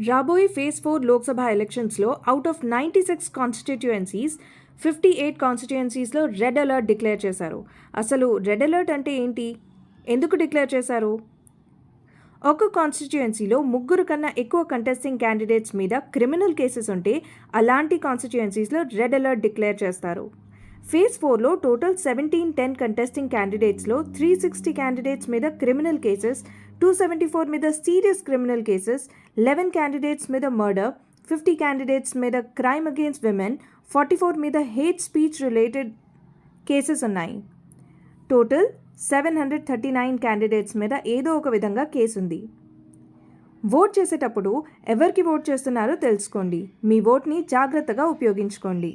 రాబోయే ఫేజ్ 4 లోక్సభ ఎలక్షన్స్లో out of 96 constituencies 58 కాన్స్టిట్యుయెన్సీస్లో red alert declare చేశారు. అసలు రెడ్ అలర్ట్ అంటే ఏంటి, ఎందుకు డిక్లేర్ చేశారు? ఒక కాన్స్టిట్యుయెన్సీలో 3 కన్నా ఎక్కువ కంటెస్టింగ్ క్యాండిడేట్స్ మీద క్రిమినల్ కేసెస్ ఉంటే అలాంటి కాన్స్టిట్యుయెన్సీస్లో రెడ్ అలర్ట్ డిక్లేర్ చేస్తారు. ఫేజ్ 4లో టోటల్ 1710 కంటెస్టింగ్ క్యాండిడేట్స్లో 360 క్యాండిడేట్స్ మీద క్రిమినల్ కేసెస్, 274 మీద సీరియస్ క్రిమినల్ కేసెస్, 11 క్యాండిడేట్స్ మీద మర్డర్, 50 క్యాండిడేట్స్ మీద క్రైమ్ అగెయిన్స్ట్ విమెన్, 44 మీద హేట్ స్పీచ్ రిలేటెడ్ కేసెస్ ఉన్నాయి. టోటల్ 739 క్యాండిడేట్స్ మీద ఏదో ఒక విధంగా కేసు ఉంది. ఓట్ చేసేటప్పుడు ఎవరికి ఓట్ చేస్తున్నారో తెలుసుకోండి. మీ ఓట్ని జాగ్రత్తగా ఉపయోగించుకోండి.